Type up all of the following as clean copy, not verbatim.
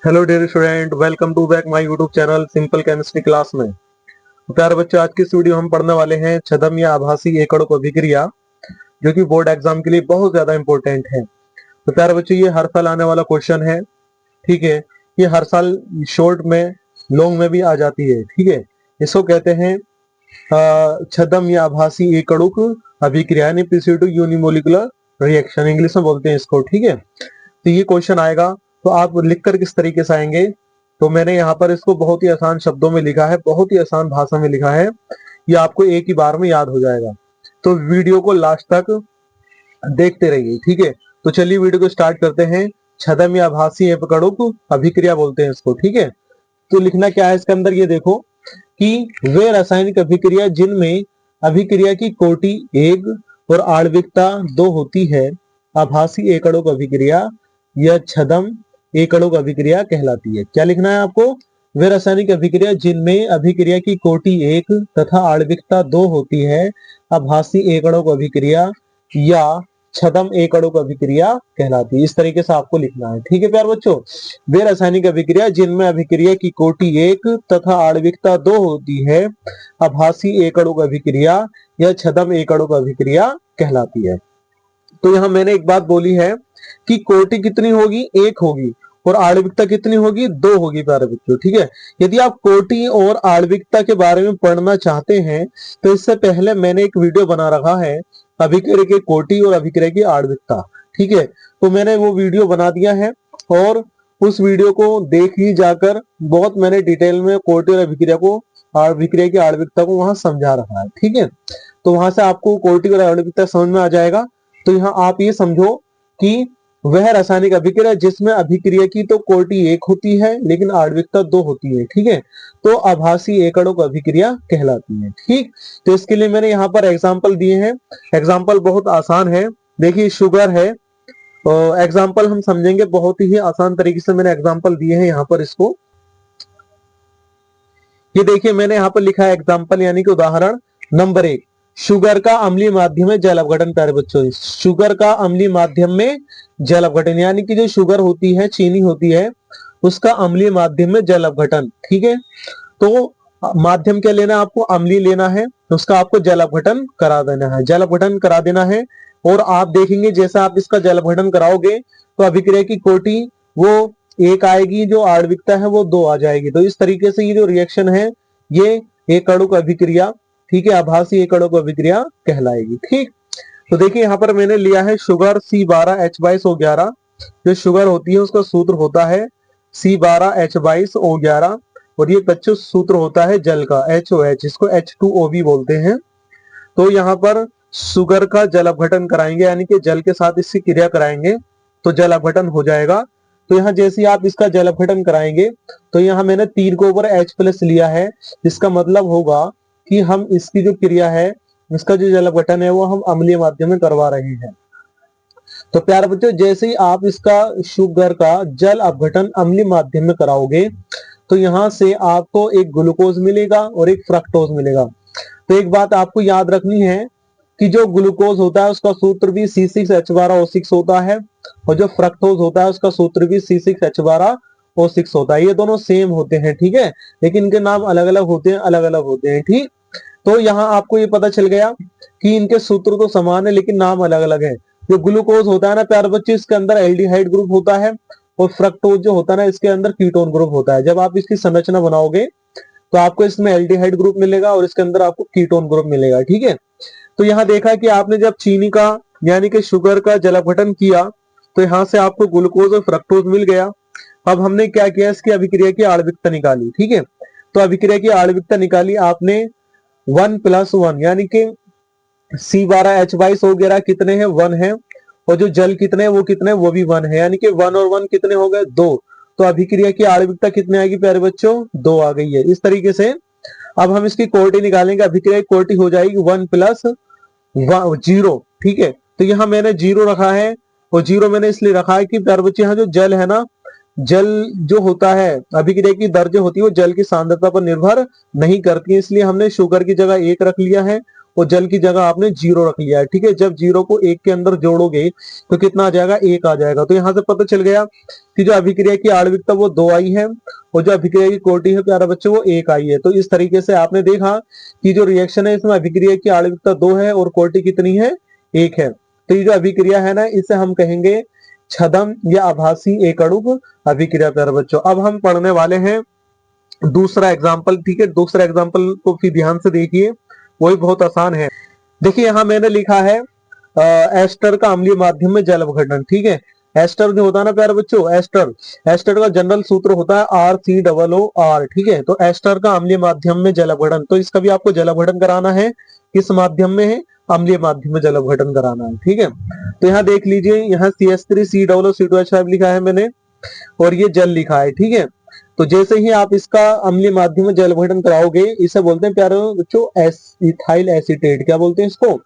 Hello dear student, welcome to back my YouTube channel simple chemistry class में। तो प्यारे बच्चों, आज की इस वीडियो हम पढ़ने वाले हैं छद्म या आभासी एकड़ों अभिक्रिया, जो कि बोर्ड एग्जाम के लिए बहुत ज्यादा इंपॉर्टेंट है। तो प्यारे बच्चों, ये हर साल आने वाला क्वेश्चन है। ठीक है, ये हर साल शॉर्ट में, लॉन्ग में भी आ जाती है। ठीक है, इसको कहते हैं छद्म या आभासी एकड़ों अभिक्रिया, यानी प्रिसिड्यू यूनिमोलिकुलर रिएक्शन, इंग्लिश में बोलते हैं इसको। ठीक है, तो ये क्वेश्चन आएगा, तो आप लिखकर किस तरीके से आएंगे। तो मैंने यहाँ पर इसको बहुत ही आसान शब्दों में लिखा है, बहुत ही आसान भाषा में लिखा है, ये आपको एक ही बार में याद हो जाएगा। तो वीडियो को लास्ट तक देखते रहिए। ठीक है, तो चलिए वीडियो को स्टार्ट करते हैं। छद्म या आभासी एकड़ों अभिक्रिया बोलते हैं इसको। ठीक है, तो लिखना क्या है इसके अंदर, ये देखो कि वे रासायनिक अभिक्रिया जिनमें अभिक्रिया की कोटि 1 और आणविकता 2 होती है, आभासी एकड़ों अभिक्रिया या छद्म एकड़ों अभिक्रिया कहलाती है। क्या लिखना है आपको? वे रासायनिक अभिक्रिया जिनमें अभिक्रिया की कोटि 1 तथा आणविकता 2 होती है, आभासी एकड़ों अभिक्रिया या छद्म एकड़ों अभिक्रिया कहलाती है। इस तरीके से आपको लिखना है। ठीक है प्यार बच्चों, वे रासायनिक अभिक्रिया जिनमें अभिक्रिया की कोटि 1 तथा आणविकता 2 होती है, आभासी एकड़ों अभिक्रिया या छद्म एकड़ों अभिक्रिया कहलाती है। तो यहां मैंने एक बात बोली है कि कोटि कितनी होगी? 1 होगी, और आणविकता कितनी होगी? 2 होगी प्यारे बच्चों। ठीक है, यदि आप कोटि और आणविकता के बारे में पढ़ना चाहते हैं तो इससे पहले मैंने एक वीडियो बना रखा है, अभिक्रिया के कोटि और अभिक्रिया की आणविकता। ठीक है, तो मैंने वो वीडियो बना दिया है, और उस वीडियो को देख ही जाकर बहुत मैंने डिटेल में कोटि और अभिक्रिया की आणविकता को वहां समझा रखा है। ठीक है, तो वहां से आपको कोटि और आणविकता समझ में आ जाएगा। तो यहाँ आप ये समझो कि वह रासायनिक अभिक्रिया जिसमें अभिक्रिया की तो कोटि 1 होती है लेकिन आणविकता 2 होती है। ठीक है, तो आभासी एकड़ों अभिक्रिया कहलाती है। ठीक, तो इसके लिए मैंने यहाँ पर एग्जाम्पल दिए हैं। एग्जाम्पल बहुत आसान है। देखिए, शुगर है, एग्जाम्पल हम समझेंगे बहुत ही आसान तरीके से। मैंने एग्जाम्पल दिए हैं यहाँ पर, इसको ये देखिए, मैंने यहाँ पर लिखा है एग्जाम्पल, यानी कि उदाहरण नंबर 1, शुगर का अम्लीय माध्यम में जल अपघटन। प्यारे बच्चों, शुगर का अम्लीय माध्यम में जल अपघटन, यानी कि जो शुगर होती है, चीनी होती है, उसका अम्लीय माध्यम में जल अपघटन। ठीक है, तो माध्यम क्या लेना है आपको? अम्लीय लेना है, उसका आपको जल अपघटन करा देना है, जल अपघटन करा देना है। और आप देखेंगे जैसा आप इसका जल अपघटन कराओगे तो अभिक्रिया की कोटि वो 1 आएगी, जो आणविकता है वो 2 आ जाएगी। तो इस तरीके से ये जो रिएक्शन है, ये एकड़ों अभिक्रिया, ठीक है, आभासी एकड़ों अभिक्रिया कहलाएगी। ठीक, तो देखिए यहाँ पर मैंने लिया है शुगर C12H22O11। जो शुगर होती है उसका सूत्र होता है C12H22O11, और ये बच्चों सूत्र होता है जल का HOH, इसको H2O भी बोलते हैं। तो यहाँ पर शुगर का जल अपघटन कराएंगे, यानी कि जल के साथ इसकी क्रिया कराएंगे तो जल अपघटन हो जाएगा। तो यहाँ जैसे आप इसका जल अपघटन कराएंगे तो यहाँ मैंने 3 के ऊपर H+ लिया है, इसका मतलब होगा कि हम इसकी जो क्रिया है, इसका जो जल अपघटन है वो हम अम्लीय माध्यम में करवा रहे हैं। तो प्यारे बच्चों, जैसे ही आप इसका शुगर का जल अपघटन अम्लीय माध्यम में कराओगे तो यहाँ से आपको एक ग्लूकोज मिलेगा और एक फ्रक्टोज मिलेगा। तो एक बात आपको याद रखनी है कि जो ग्लूकोज होता है उसका सूत्र भी C6H12O6 होता है, और जो फ्रक्टोज होता है उसका सूत्र भी C6H12O6 होता है। ये दोनों सेम होते हैं, ठीक है, लेकिन इनके नाम अलग अलग होते हैं, अलग अलग होते हैं। ठीक, तो यहाँ आपको ये पता चल गया कि इनके सूत्र तो समान है लेकिन नाम अलग अलग है। जो ग्लूकोज होता है ना प्यारे बच्चे, इसके अंदर एल्डिहाइड ग्रुप होता है, और फ्रक्टोज जो होता है ना, इसके अंदर कीटोन ग्रुप होता है। जब आप इसकी संरचना बनाओगे तो आपको इसमें एल्डिहाइड ग्रुप मिलेगा और इसके अंदर आपको कीटोन ग्रुप मिलेगा। ठीक है, तो यहाँ देखा कि आपने जब चीनी का यानी कि शुगर का जल अपघटन किया तो यहाँ से आपको ग्लूकोज और फ्रक्टोज मिल गया। अब हमने क्या किया, इसकी अभिक्रिया की आणविकता निकाली। ठीक है, तो अभिक्रिया की आणविकता निकाली आपने 1+1, यानी कि C12H22 वगैरह कितने हैं? 1 है, और जो जल कितने हैं वो कितने हैं? वो भी 1 है, यानी कि 1 और 1 कितने हो गए? 2। तो अभिक्रिया की आणविकता कितनी आएगी प्यारे बच्चों? 2 आ गई है। इस तरीके से अब हम इसकी कोटि निकालेंगे, अभिक्रिया की कोटि हो जाएगी 1+0। ठीक है, तो यहाँ मैंने 0 रखा है, और 0 मैंने इसलिए रखा है कि प्यारे बच्चे यहाँ जो जल है ना, जल जो होता है, अभिक्रिया की दर जो होती है वो जल की सांद्रता पर निर्भर नहीं करती है, इसलिए हमने शुगर की जगह 1 रख लिया है और जल की जगह आपने 0 रख लिया है। ठीक है, जब 0 को 1 के अंदर जोड़ोगे तो कितना आ जाएगा, 1 आ जाएगा। तो यहाँ से पता चल गया कि जो अभिक्रिया की आणविकता वो 2 आई है और जो अभिक्रिया की कोटि है प्यारा बच्चों वो 1 आई है। तो इस तरीके से आपने देखा कि जो रिएक्शन है इसमें अभिक्रिया की आणविकता 2 है और कोटि कितनी है, 1 है। तो ये जो अभिक्रिया है ना, इसे हम कहेंगे छदम या आभासी एकअणुक अभिक्रिया प्यारे बच्चों। अब हम पढ़ने वाले हैं दूसरा एग्जाम्पल। ठीक है, दूसरा एग्जाम्पल को फिर ध्यान से देखिए, वो भी बहुत आसान है। देखिए यहाँ मैंने लिखा है एस्टर का अम्लीय माध्यम में जल अपघटन। ठीक है, एस्टर जो होता है ना प्यारे बच्चों, एस्टर का जनरल सूत्र होता है RCOOR। ठीक है, तो एस्टर का अम्लीय माध्यम में जल अपघटन, तो इसका भी आपको जल अपघटन कराना है। किस माध्यम में है, अम्लीय माध्यम में जल अपघटन कराना है। ठीक है, तो यहाँ देख लीजिए, यहाँ CH3COO2H5 लिखा है मैंने और ये जल लिखा है। ठीक है, तो जैसे ही आप इसका अम्लीय माध्यम में जल अपघटन कराओगे, इसे बोलते हैं प्यारे बच्चों इथाइल एसीटेट। क्या बोलते हैं इसको,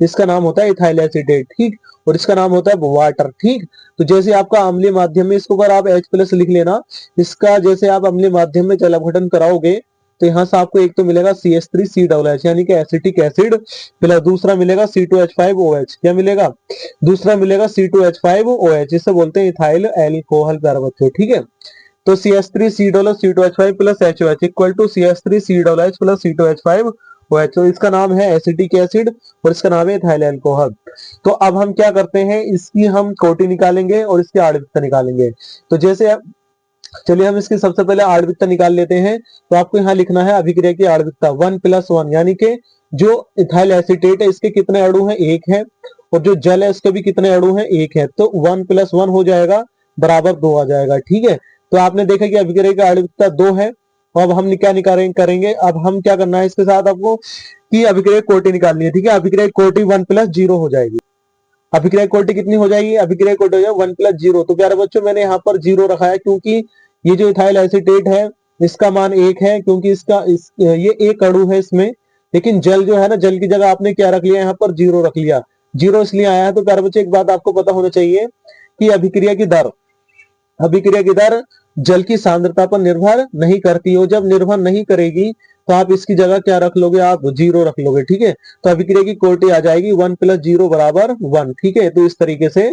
इसका नाम होता है इथाइल एसीटेट। ठीक, और इसका नाम होता है वाटर। ठीक, तो जैसे आपका अम्लीय माध्यम में, इसको अगर आप H+ लिख लेना, इसका जैसे आप अम्लीय माध्यम में जल अपघटन कराओगे तो यहाँ से आपको एक तो मिलेगा CH3COOH यानी कि एसिटिक एसिड, प्लस दूसरा मिलेगा C2H5OH। क्या मिलेगा, दूसरा मिलेगा C2H5OH, जिसे बोलते हैं इथाइल एल्कोहल प्यारे बच्चों। ठीक है, तो CH3COO2H5 plus HOH equal to CH3COOH plus C2H5OH। तो इसका नाम है एसिटिक एसिड और इसका नाम है इथाइल अल्कोहल। तो अब हम क्या करते हैं, इसकी हम कोटि निकालेंगे और इसकी आणविकता निकालेंगे। तो जैसे चलिए हम इसकी सबसे पहले आणविकता निकाल लेते हैं। तो आपको यहाँ लिखना है अभिक्रिया की आणविकता 1+1, यानी कि जो इथाइल एसीटेट है इसके कितने अणु हैं, 1 है, और जो जल है उसके भी कितने अणु हैं, 1 है। तो 1+1 हो जाएगा बराबर 2 आ जाएगा। ठीक है, तो आपने देखा कि अभिक्रिया की आणविकता 2 है। अब हम क्या करेंगे, अब हम क्या करना है इसके साथ आपको कि अभिक्रिया कोटि निकालनी है। ठीक है, अभिक्रिया कोटि 1+0 हो जाएगी। अभिक्रिया कोटि कितनी हो जाएगी, अभिक्रिया कोटि हो जाएगी 1+0। तो प्यारे बच्चों मैंने यहाँ पर 0 रखा है क्योंकि ये जो इथाइल एसीटेट है इसका मान 1 है, क्योंकि ये एक अणु है इसमें। लेकिन जल जो है ना, जल की जगह आपने क्या रख लिया, यहाँ पर 0 रख लिया। 0 इसलिए आया है। तो प्यारे बच्चों एक बात आपको पता होना चाहिए कि अभिक्रिया की दर जल की सांद्रता पर निर्भर नहीं करती हो। जब निर्भर नहीं करेगी तो आप इसकी जगह क्या रख लोगे, आप 0 रख लोगे। ठीक है, तो अभिक्रिया की कोटि आ जाएगी 1+0 बराबर 1। ठीक है, तो इस तरीके से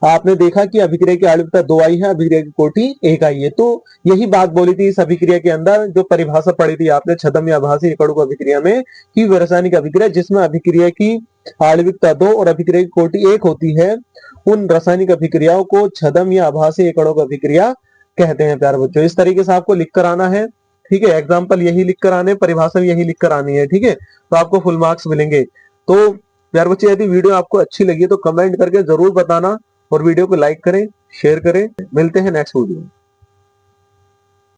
आपने देखा कि अभिक्रिया की आणविकता 2 आई है, अभिक्रिया की कोटि 1 आई है। तो यही बात बोली थी इस अभिक्रिया के अंदर, जो परिभाषा पढ़ी थी आपने छदम या आभासी एकअणुक अभिक्रिया में, कि रासायनिक अभिक्रिया जिसमें अभिक्रिया की आणविकता 2 और अभिक्रिया की कोटि 1 होती है, उन रासायनिक अभिक्रियाओं को छदम या आभासी एकअणुक अभिक्रिया कहते हैं प्यारे बच्चों। इस तरीके से आपको लिख कर आना है। ठीक है, एग्जाम्पल यही लिख कर आने, परिभाषा यही लिख कर आनी है। ठीक है, तो आपको फुल मार्क्स मिलेंगे। तो प्यारे बच्चे यदि वीडियो आपको अच्छी लगी तो कमेंट करके जरूर बताना और वीडियो को लाइक करें, शेयर करें। मिलते हैं नेक्स्ट वीडियो में।